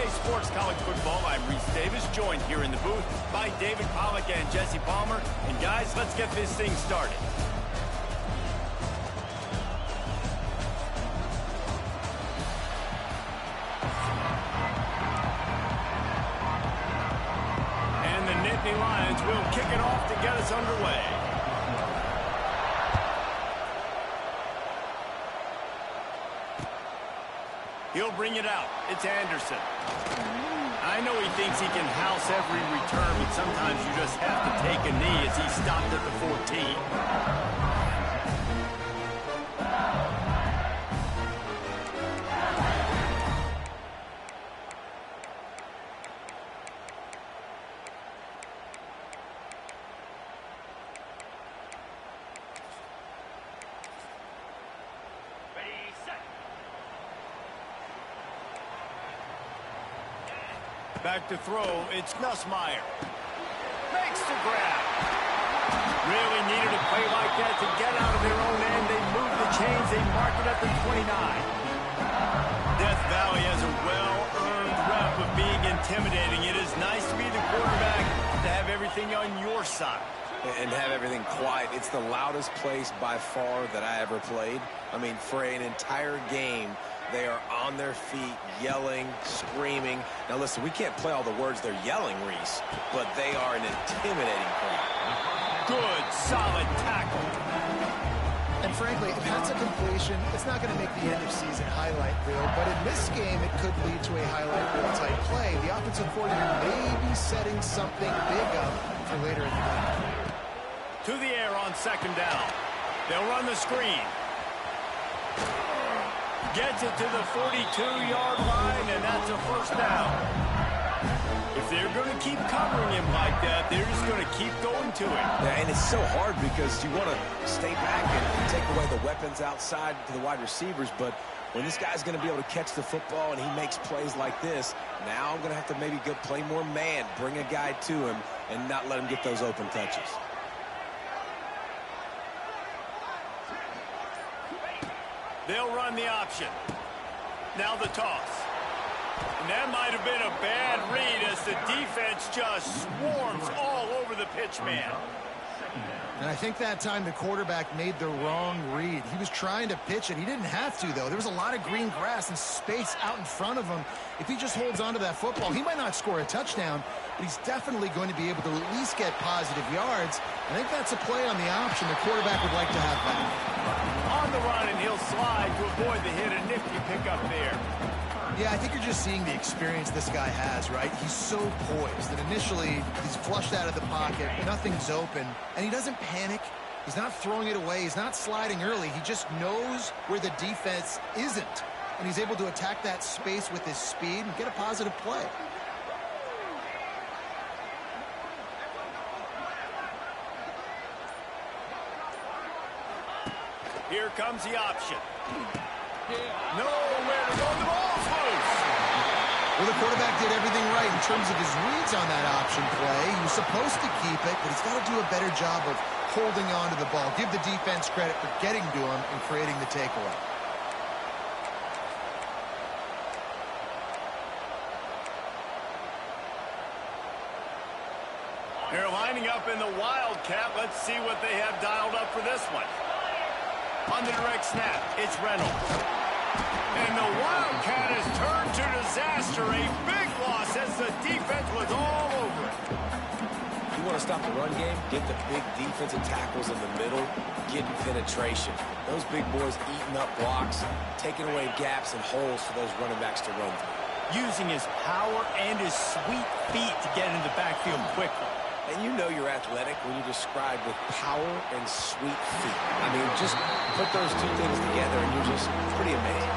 Sports College Football. I'm Reese Davis, joined here in the booth by David Pollack and Jesse Palmer. And guys, let's get this thing started. And the Nittany Lions will kick it off to get us underway. He'll bring it out. It's Anderson. I know he thinks he can house every return, but sometimes you just have to take a knee as he stopped at the 14. Back to throw, it's Nussmeier. Makes the grab. Really needed a play like that to get out of their own end. They move the chains, they mark it at the 29. Death Valley has a well-earned rep of being intimidating. It is nice to be the quarterback, to have everything on your side. And have everything quiet. It's the loudest place by far that I ever played. I mean, for an entire game, they are on their feet, yelling, screaming. Now, listen, we can't play all the words they're yelling, Reese, but they are an intimidating crowd. Good, solid tackle. And frankly, if that's a completion, it's not going to make the end-of-season highlight reel. But in this game, it could lead to a highlight reel-type play. The offensive coordinator may be setting something big up for later in the game. To the air on second down. They'll run the screen. Gets it to the 42-yard line, and that's a first down. If they're going to keep covering him like that, they're just going to keep going to it. Yeah, and it's so hard because you want to stay back and take away the weapons outside to the wide receivers, but when this guy's going to be able to catch the football and he makes plays like this, now I'm going to have to maybe go play more man, bring a guy to him, and not let him get those open touches. They'll run the option. Now the toss. And that might have been a bad read as the defense just swarms all over the pitch man. And I think that time the quarterback made the wrong read. He was trying to pitch it. He didn't have to, though. There was a lot of green grass and space out in front of him. If he just holds on to that football, he might not score a touchdown, but he's definitely going to be able to at least get positive yards. I think that's a play on the option the quarterback would like to have back. On the run, and he'll slide to avoid the hit. A nifty pickup there. Yeah, I think you're just seeing the experience this guy has, right? He's so poised that initially he's flushed out of the pocket, nothing's open, and he doesn't panic. He's not throwing it away. He's not sliding early. He just knows where the defense isn't, and he's able to attack that space with his speed and get a positive play. Here comes the option. Nowhere to go. The ball's loose. Well, the quarterback did everything right in terms of his reads on that option play. He was supposed to keep it, but he's got to do a better job of holding on to the ball. Give the defense credit for getting to him and creating the takeaway. They're lining up in the Wildcat. Let's see what they have dialed up for this one. On the direct snap, it's Reynolds. And the Wildcat has turned to disaster. A big loss as the defense was all over it. You want to stop the run game? Get the big defensive tackles in the middle, getting penetration. Those big boys eating up blocks, taking away gaps and holes for those running backs to run through. Using his power and his sweet feet to get into the backfield quickly. And you know you're athletic when you describe with power and sweet feet. I mean, just put those two things together and you're just pretty amazing.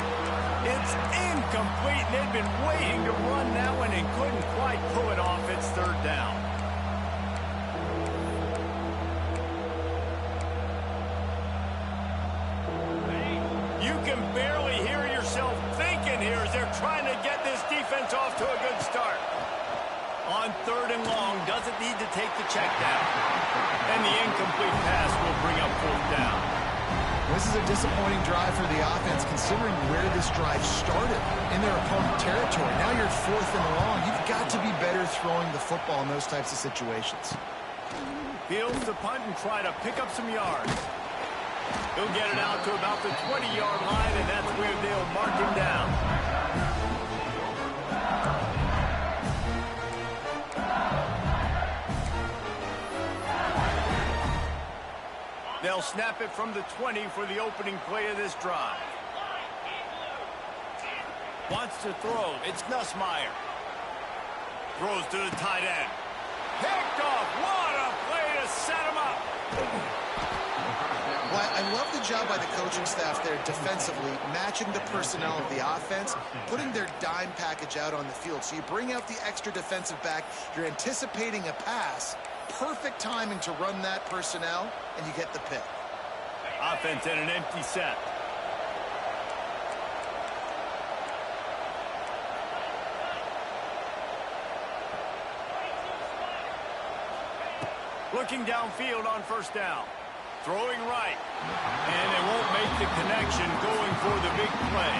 It's incomplete. They've been waiting to run that one and couldn't quite pull it off. It's third down. You can barely hear yourself thinking here as they're trying to get this defense off to a good start. On third and long, doesn't need to take the check down. And the incomplete pass will bring up fourth down. This is a disappointing drive for the offense, considering where this drive started in their opponent territory. Now you're 4th and long. You've got to be better throwing the football in those types of situations. Fields the punt and try to pick up some yards. He'll get it out to about the 20-yard line, and that's where they'll mark him down. They'll snap it from the 20 for the opening play of this drive. Wants to throw. It's Nussmeier. Throws to the tight end. Picked off. What a play to set him up. Well, I love the job by the coaching staff there defensively, matching the personnel of the offense, putting their dime package out on the field. So you bring out the extra defensive back. You're anticipating a pass. Perfect timing to run that personnel, and you get the pick. Offense in an empty set. Looking downfield on first down. Throwing right. And they won't make the connection going for the big play.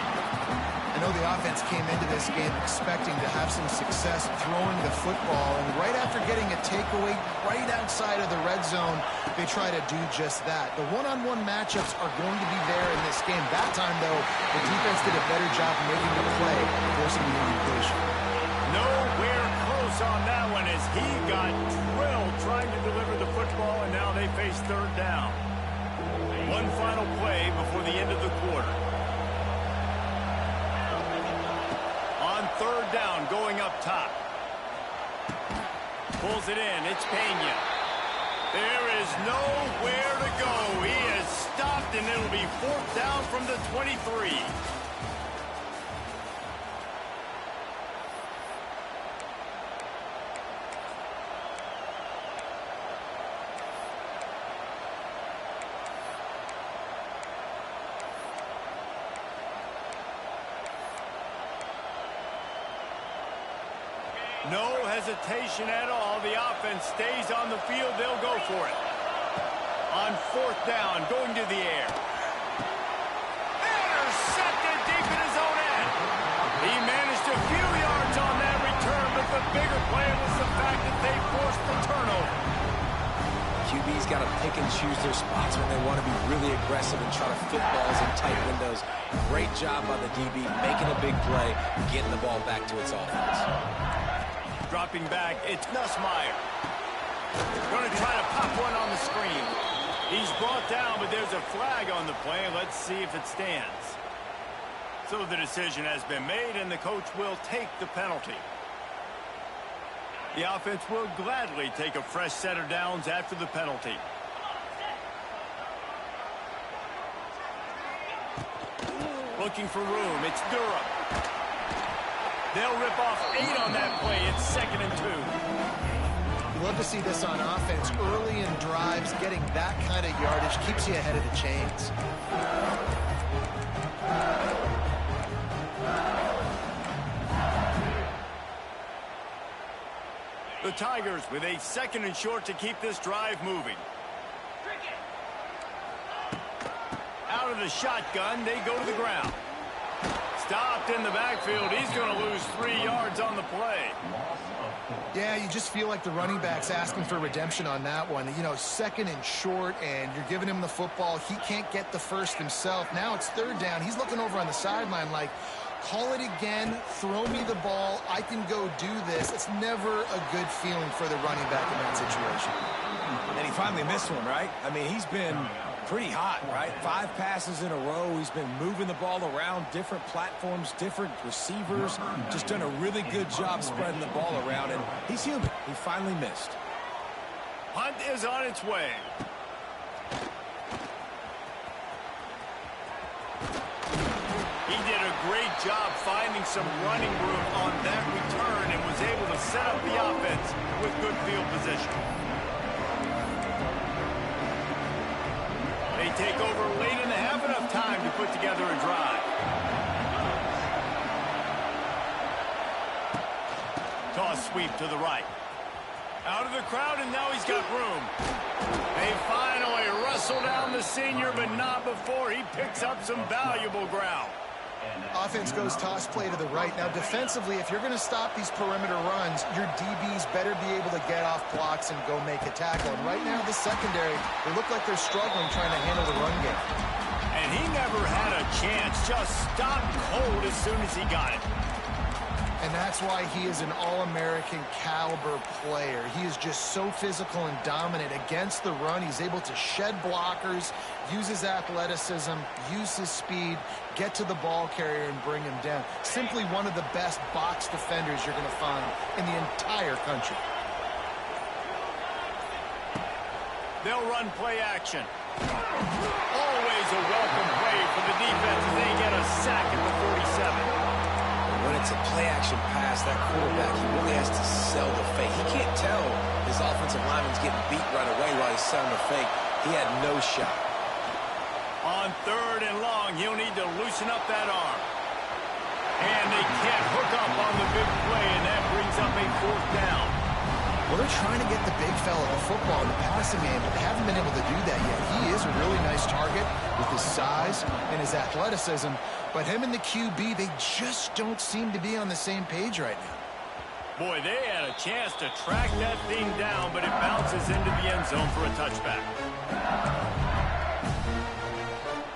I know the offense came into this game expecting to have some success throwing the football, and right after getting a takeaway right outside of the red zone, they try to do just that. The one-on-one matchups are going to be there in this game. That time, though, the defense did a better job making the play, forcing the incompletion. Nowhere close on that one as he got drilled trying to deliver the football, and now they face third down. One final play before the end of the quarter. On third down, going up top. Pulls it in. It's Pena. There is nowhere to go. He is stopped, and it'll be 4th down from the 23. No hesitation at all. The offense stays on the field. They'll go for it. On 4th down, going to the air. Intercepted deep in his own end. He managed a few yards on that return, but the bigger play was the fact that they forced the turnover. QB's got to pick and choose their spots when they want to be really aggressive and try to fit balls in tight windows. Great job by the DB, making a big play, getting the ball back to its offense. Dropping back, it's Nussmeier. Going to try to pop one on the screen. He's brought down, but there's a flag on the play. Let's see if it stands. So the decision has been made, and the coach will take the penalty. The offense will gladly take a fresh set of downs after the penalty. Looking for room. It's Durham. They'll rip off 8 on that play. It's 2nd and 2. You love to see this on offense. Early in drives, getting that kind of yardage keeps you ahead of the chains. The Tigers with a 2nd and short to keep this drive moving. Out of the shotgun, they go to the ground. Stopped in the backfield. He's going to lose 3 yards on the play. Yeah, you just feel like the running back's asking for redemption on that one. You know, 2nd and short, and you're giving him the football. He can't get the first himself. Now it's 3rd down. He's looking over on the sideline like, call it again, throw me the ball, I can go do this. It's never a good feeling for the running back in that situation. And he finally missed one, right? I mean, he's been pretty hot, right? 5 passes in a row. He's been moving the ball around, different platforms, different receivers. Just done a really good job spreading the ball around, and he's human. He finally missed. Punt is on its way. He did a great job finding some running room on that return and was able to set up the offense with good field position. They take over late in the half, enough time to put together a drive. Toss sweep to the right. Out of the crowd, and now he's got room. They finally wrestle down the senior, but not before he picks up some valuable ground. Offense goes toss play to the right. Now, defensively, if you're going to stop these perimeter runs, your DBs better be able to get off blocks and go make a tackle. And right now, the secondary, they look like they're struggling trying to handle the run game. And he never had a chance. Just stopped cold as soon as he got it. And that's why he is an All-American caliber player. He is just so physical and dominant against the run. He's able to shed blockers, use his athleticism, use his speed, get to the ball carrier and bring him down. Simply one of the best box defenders you're going to find in the entire country. They'll run play action. Always a welcome play for the defense as they get a sack at the 47. When it's a play-action pass, that quarterback, he really has to sell the fake. He can't tell his offensive lineman's getting beat right away while he's selling the fake. He had no shot. On 3rd and long, he'll need to loosen up that arm. And they can't hook up on the big play, and that brings up a 4th down. Well, they're trying to get the big fella the football in the passing game, but they haven't been able to do that yet. He is a really nice target with his size and his athleticism, but him and the QB, they just don't seem to be on the same page right now. Boy, they had a chance to track that thing down, but it bounces into the end zone for a touchback.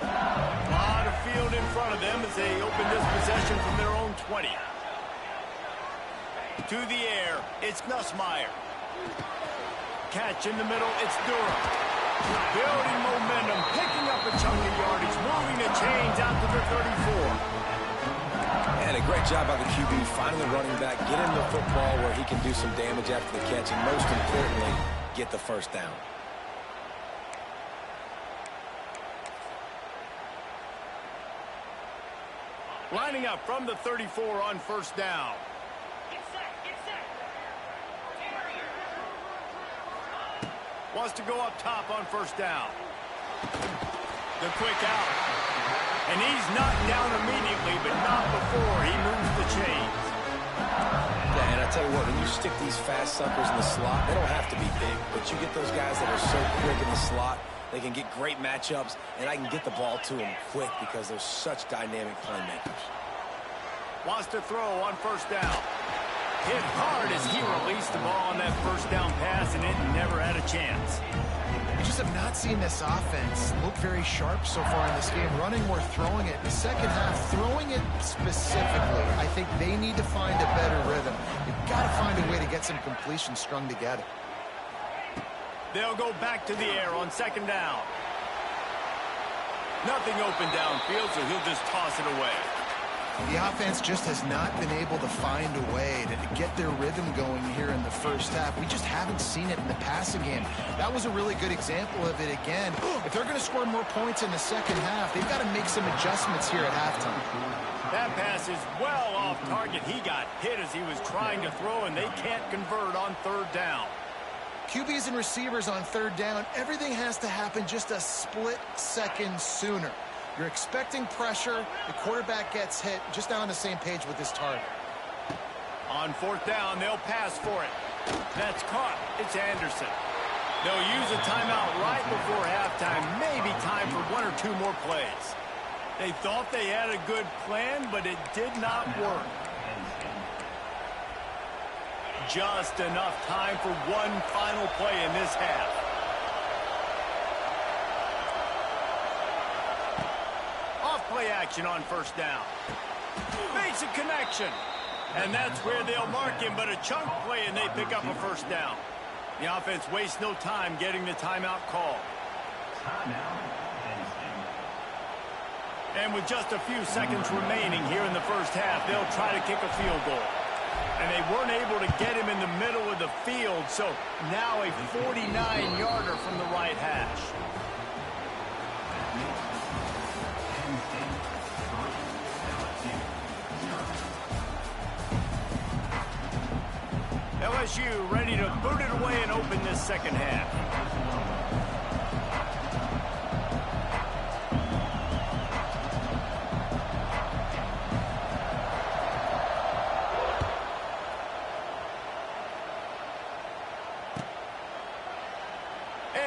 A lot of field in front of them as they open this possession from their own 20. To the air, it's Nussmeier. Catch in the middle, it's Durham. Building momentum, picking up a chunk of yardage, moving the chains out to the 34. And a great job by the QB finding the running back, get him the football where he can do some damage after the catch, and most importantly, get the first down. Lining up from the 34 on 1st down. Wants to go up top on 1st down. The quick out. And he's knocked down immediately, but not before he moves the chains. Yeah, and I tell you what, when you stick these fast suckers in the slot, they don't have to be big, but you get those guys that are so quick in the slot, they can get great matchups, and I can get the ball to them quick because they're such dynamic playmakers. Wants to throw on 1st down. Hit hard as he released the ball on that 1st down pass, and it never had a chance. I just have not seen this offense look very sharp so far in this game, running or throwing it. In the second half, throwing it specifically, I think they need to find a better rhythm. You've got to find a way to get some completions strung together. They'll go back to the air on 2nd down. Nothing open downfield, so he'll just toss it away. The offense just has not been able to find a way to get their rhythm going here in the first half. We just haven't seen it in the passing game. That was a really good example of it again. If they're going to score more points in the second half, they've got to make some adjustments here at halftime. That pass is well off target. He got hit as he was trying to throw, and they can't convert on 3rd down. QBs and receivers on 3rd down, everything has to happen just a split second sooner. You're expecting pressure, the quarterback gets hit, just not on the same page with his target. On 4th down, they'll pass for it. That's caught. It's Anderson. They'll use a timeout right before halftime, maybe time for 1 or 2 more plays. They thought they had a good plan, but it did not work. Just enough time for one final play in this half. Play action on 1st down. Makes a connection. And that's where they'll mark him, but a chunk play and they pick up a 1st down. The offense wastes no time getting the timeout call. And with just a few seconds remaining here in the first half, they'll try to kick a field goal. And they weren't able to get him in the middle of the field, so now a 49-yarder from the right hash. LSU ready to boot it away and open this second half.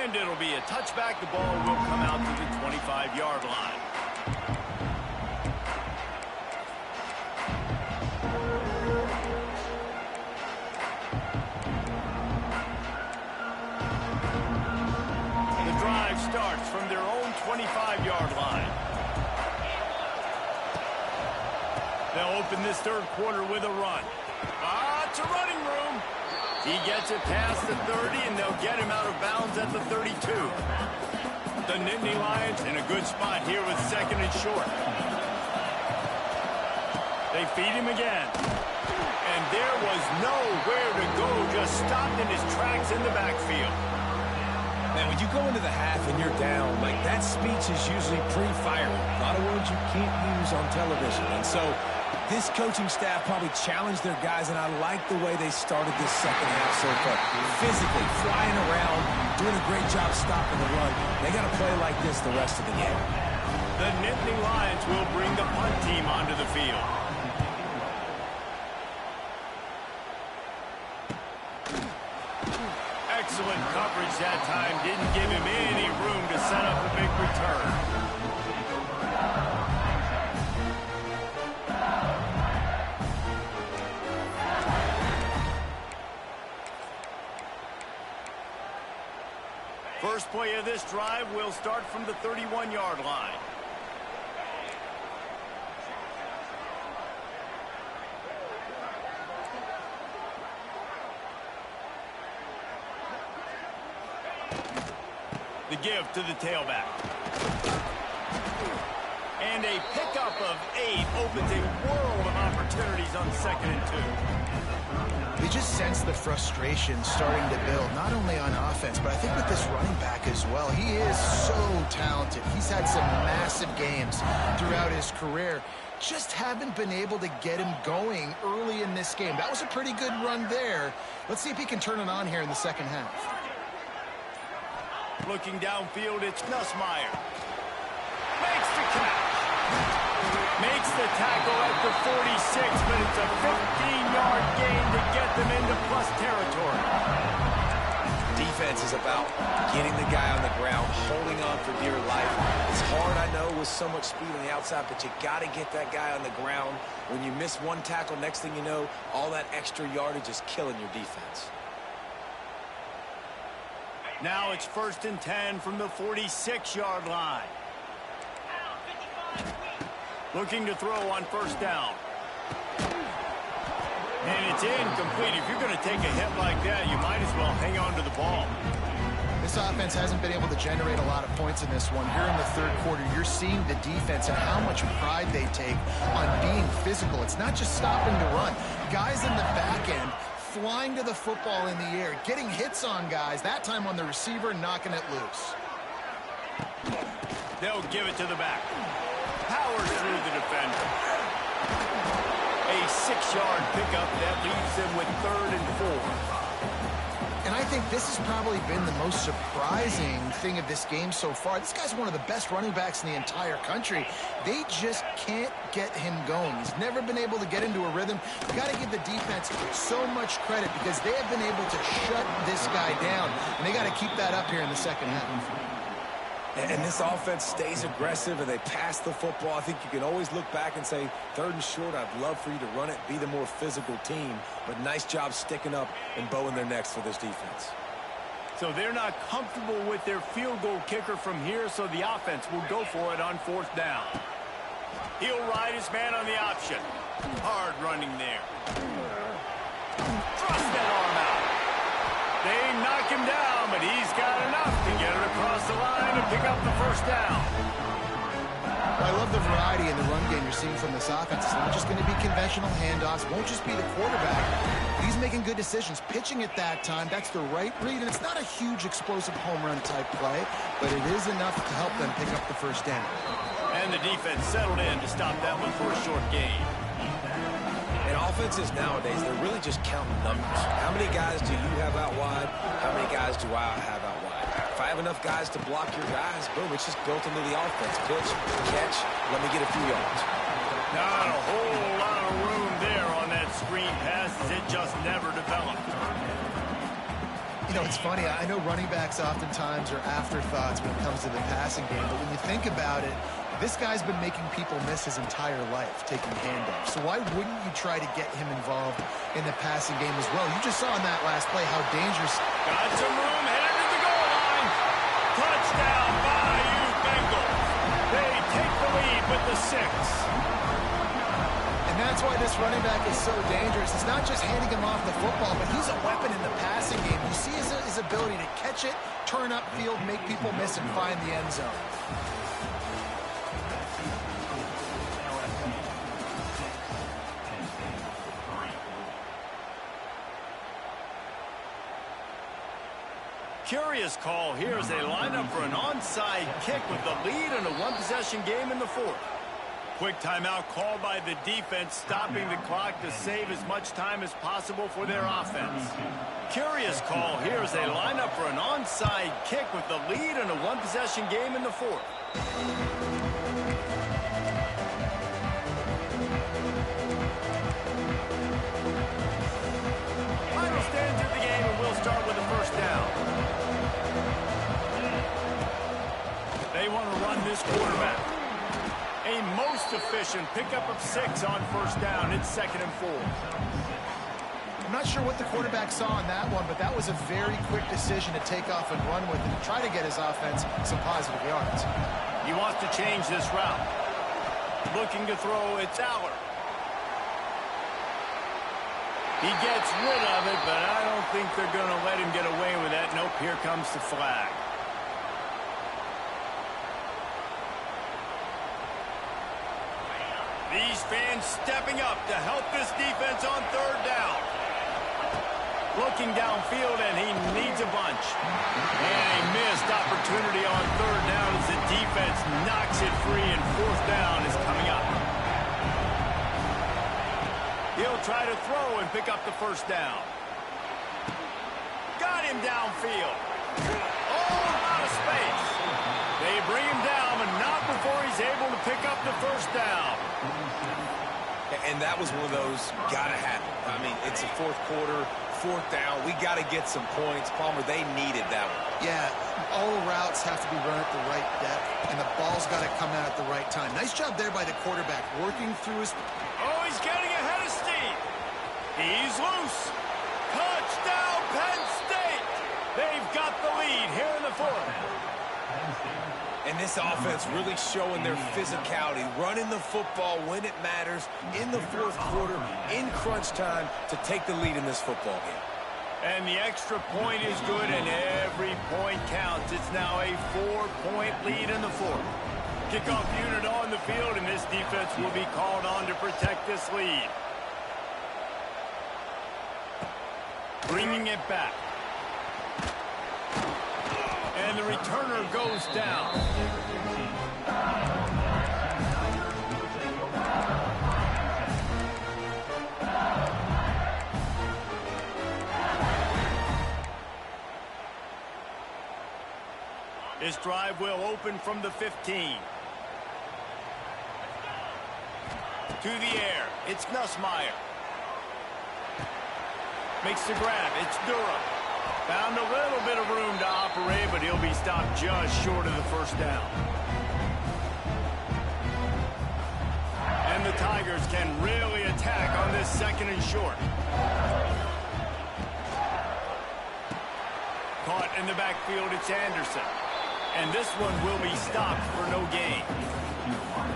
And it'll be a touchback. The ball will come out to the 25-yard line. The drive starts from their own 25-yard line. They'll open this third quarter with a run. It's a running room. He gets it past the 30, and they'll get him out of bounds at the 32. The Nittany Lions in a good spot here with second and short. They feed him again. And there was nowhere to go, just stopped in his tracks in the backfield. Man, when you go into the half and you're down, like that speech is usually pretty fiery. A lot of words you can't use on television. And so this coaching staff probably challenged their guys, and I like the way they started this second half so far. Physically, flying around, doing a great job stopping the run. They got to play like this the rest of the game. The Nittany Lions will bring the punt team onto the field. Excellent coverage that time. Didn't give him any room to set up a big return. First play of this drive will start from the 31-yard line. The give to the tailback. And a pickup of 8 opens a world of opportunities on 2nd and 2. You just sense the frustration starting to build, not only on offense, but I think with this running back as well. He is so talented. He's had some massive games throughout his career. Just haven't been able to get him going early in this game. That was a pretty good run there. Let's see if he can turn it on here in the second half. Looking downfield, it's Nussmeier. Makes the catch. Makes the tackle at the 46, but it's a 15-yard gain to get them into plus territory. Defense is about getting the guy on the ground, holding on for dear life. It's hard, I know, with so much speed on the outside, but you got to get that guy on the ground. When you miss one tackle, next thing you know, all that extra yardage is killing your defense. Now it's 1st and 10 from the 46-yard line. Looking to throw on 1st down. And it's incomplete. If you're going to take a hit like that, you might as well hang on to the ball. This offense hasn't been able to generate a lot of points in this one. Here in the third quarter, you're seeing the defense and how much pride they take on being physical. It's not just stopping to run. Guys in the back end flying to the football in the air, getting hits on guys, that time on the receiver, knocking it loose. They'll give it to the back. Powers through the defender. A 6-yard pickup that leaves them with 3rd and 4. And I think this has probably been the most surprising thing of this game so far. This guy's one of the best running backs in the entire country. They just can't get him going. He's never been able to get into a rhythm. You got to give the defense so much credit because they have been able to shut this guy down. And they got to keep that up here in the second half. And this offense stays aggressive and they pass the football. I think you can always look back and say, 3rd and short, I'd love for you to run it, be the more physical team. But nice job sticking up and bowing their necks for this defense. So they're not comfortable with their field goal kicker from here, so the offense will go for it on 4th down. He'll ride his man on the option. Hard running there. Thrust that arm out. They knock him down, but he's got enough to get it across the line and pick up the 1st down. I love the variety in the run game you're seeing from this offense. It's not just going to be conventional handoffs. Won't just be the quarterback. He's making good decisions. Pitching at that time, that's the right read. And it's not a huge explosive home run type play, but it is enough to help them pick up the 1st down. And the defense settled in to stop that one for a short gain. And offenses nowadays, they're really just counting numbers. How many guys do you have out wide? How many guys do I have out wide? If I have enough guys to block your guys, boom, it's just built into the offense. Pitch, catch, let me get a few yards. Not a whole lot of room there on that screen pass as it just never developed. You know, it's funny. I know running backs oftentimes are afterthoughts when it comes to the passing game, but when you think about it, this guy's been making people miss his entire life, taking handoffs. So why wouldn't you try to get him involved in the passing game as well? You just saw in that last play how dangerous. Got some room, headed to the goal line. Touchdown, Bayou Bengals. They take the lead with the 6. And that's why this running back is so dangerous. It's not just handing him off the football, but he's a weapon in the passing game. You see his ability to catch it, turn upfield, make people miss, and find the end zone. Curious call here as they line up for an onside kick with the lead in a one-possession game in the 4th. Quick timeout called by the defense, stopping the clock to save as much time as possible for their offense. Curious call here as they line up for an onside kick with the lead in a one-possession game in the 4th. Final stands of the game, and we'll start with the first down. They want to run this quarterback. A most efficient pickup of 6 on first down. It's 2nd and 4. I'm not sure what the quarterback saw on that one, but that was a very quick decision to take off and run with and try to get his offense some positive yards. He wants to change this route. Looking to throw, it's Aller. He gets rid of it, but I don't think they're going to let him get away with that. Nope, here comes the flag. These fans stepping up to help this defense on 3rd down. Looking downfield, and he needs a bunch. And a missed opportunity on 3rd down as the defense knocks it free, and 4th down is coming up. He'll try to throw and pick up the first down. Got him downfield. Oh, out of space. They bring him down, but not before he's able to pick up the first down. And that was one of those gotta happen. I mean, it's the 4th quarter, 4th down. We got to get some points. Palmer, they needed that one. Yeah, all routes have to be run at the right depth, and the ball's got to come out at the right time. Nice job there by the quarterback, working through his... Oh, he's getting ahead of steam. He's loose. Touchdown, Penn State. They've got the lead here in the 4th. And this offense really showing their physicality, running the football when it matters in the 4th quarter, in crunch time, to take the lead in this football game. And the extra point is good, and every point counts. It's now a 4-point lead in the 4th. Kickoff unit on the field, and this defense will be called on to protect this lead. Bringing it back. And the returner goes down. This drive will open from the 15. To the air, it's Nussmeier. Makes the grab, it's Durham. Found a little bit of room to operate, but he'll be stopped just short of the first down. And the Tigers can really attack on this 2nd and short. Caught in the backfield, it's Anderson. And this one will be stopped for no gain.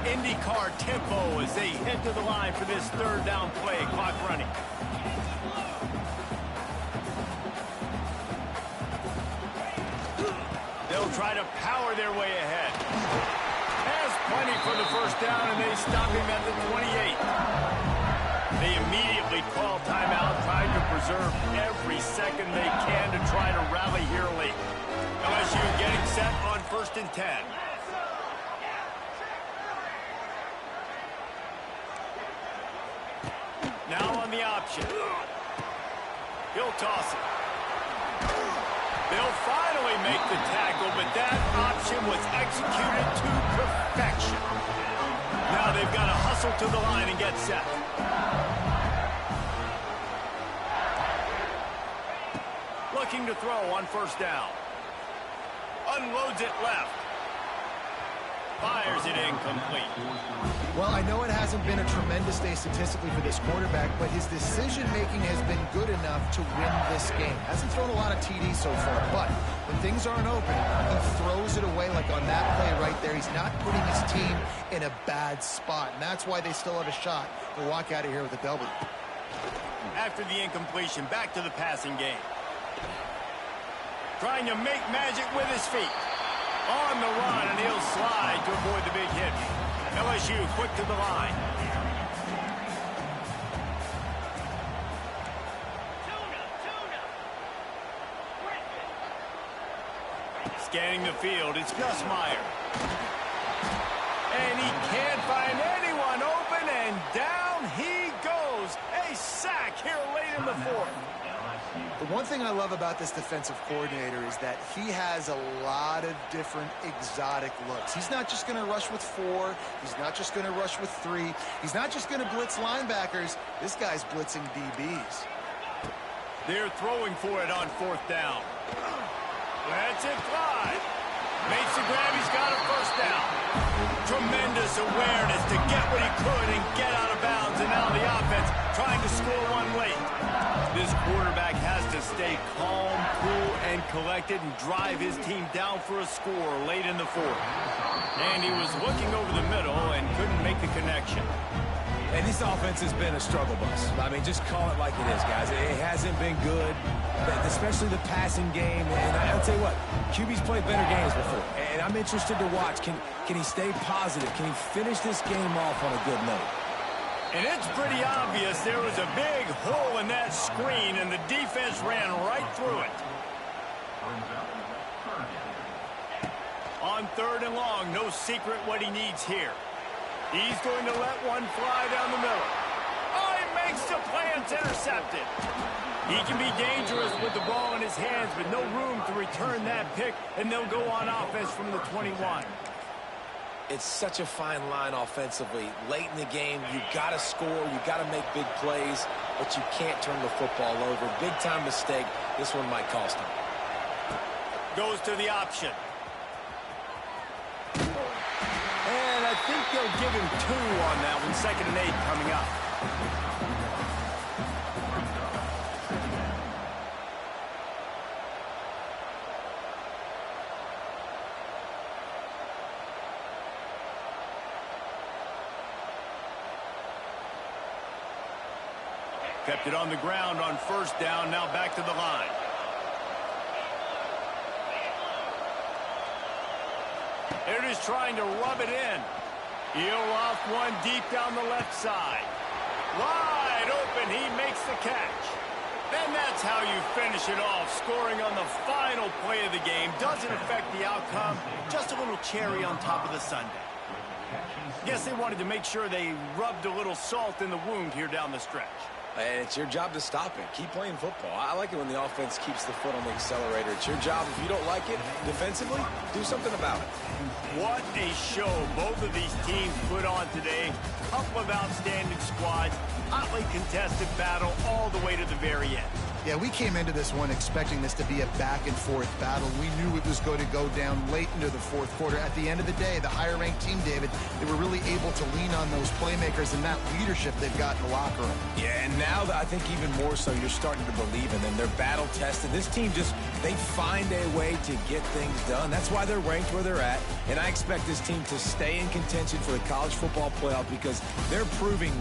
IndyCar tempo as they head to the line for this 3rd down play, clock running. They'll try to power their way ahead. Has plenty for the first down, and they stop him at the 28. They immediately call timeout, trying to preserve every second they can to try to rally here late. LSU getting set on 1st and 10. Now on the option. He'll toss it. They'll finally make the tackle, but that option was executed to perfection. Now they've got to hustle to the line and get set. looking to throw on first down. Unloads it left. Fires it incomplete. Well, I know it hasn't been a tremendous day statistically for this quarterback, but his decision-making has been good enough to win this game. Hasn't thrown a lot of TDs so far, but when things aren't open, he throws it away like on that play right there. He's not putting his team in a bad spot, and that's why they still have a shot to walk out of here with a W. After the incompletion, back to the passing game. Trying to make magic with his feet. On the run, and he'll slide to avoid the big hit. LSU quick to the line. Scanning the field, it's Gus Meyer. And he can't find anyone open, and down he goes. A sack here late in the fourth. The one thing I love about this defensive coordinator is that he has a lot of different exotic looks. He's not just going to rush with 4. He's not just going to rush with 3. He's not just going to blitz linebackers. This guy's blitzing DBs. They're throwing for it on fourth down. Lets it fly. Makes the grab. He's got a first down. Tremendous awareness to get what he could and get out of bounds. And now the offense trying to score one late. This quarterback has to stay calm, cool, and collected and drive his team down for a score late in the fourth. And he was looking over the middle and couldn't make the connection. And this offense has been a struggle bus. I mean, just call it like it is, guys. It hasn't been good, especially the passing game. And I'll tell you what, QB's played better games before. And I'm interested to watch. Can he stay positive? Can he finish this game off on a good note? And it's pretty obvious there was a big hole in that screen, and the defense ran right through it. On third and long, no secret what he needs here. He's going to let one fly down the middle. Oh, he makes the play. It's intercepted. He can be dangerous with the ball in his hands, but no room to return that pick, and they'll go on offense from the 21. It's such a fine line offensively. Late in the game, you've got to score, you've got to make big plays, but you can't turn the football over. Big-time mistake. This one might cost him. Goes to the option. And I think they'll give him 2 on that one. 2nd and 8 coming up. Kept it on the ground on first down, now back to the line. They're just trying to rub it in. He'll off one deep down the left side. Wide open, he makes the catch. And that's how you finish it off, scoring on the final play of the game. Doesn't affect the outcome, just a little cherry on top of the sundae. Guess they wanted to make sure they rubbed a little salt in the wound here down the stretch. And it's your job to stop it. Keep playing football. I like it when the offense keeps the foot on the accelerator. It's your job. If you don't like it defensively, do something about it. What a show both of these teams put on today. Couple of outstanding squads. Hotly contested battle all the way to the very end. Yeah, we came into this one expecting this to be a back-and-forth battle. We knew it was going to go down late into the fourth quarter. At the end of the day, the higher-ranked team, David, they were really able to lean on those playmakers and that leadership they've got in the locker room. Yeah, and now I think even more so, you're starting to believe in them. They're battle-tested. This team they find a way to get things done. That's why they're ranked where they're at. And I expect this team to stay in contention for the college football playoff because they're proving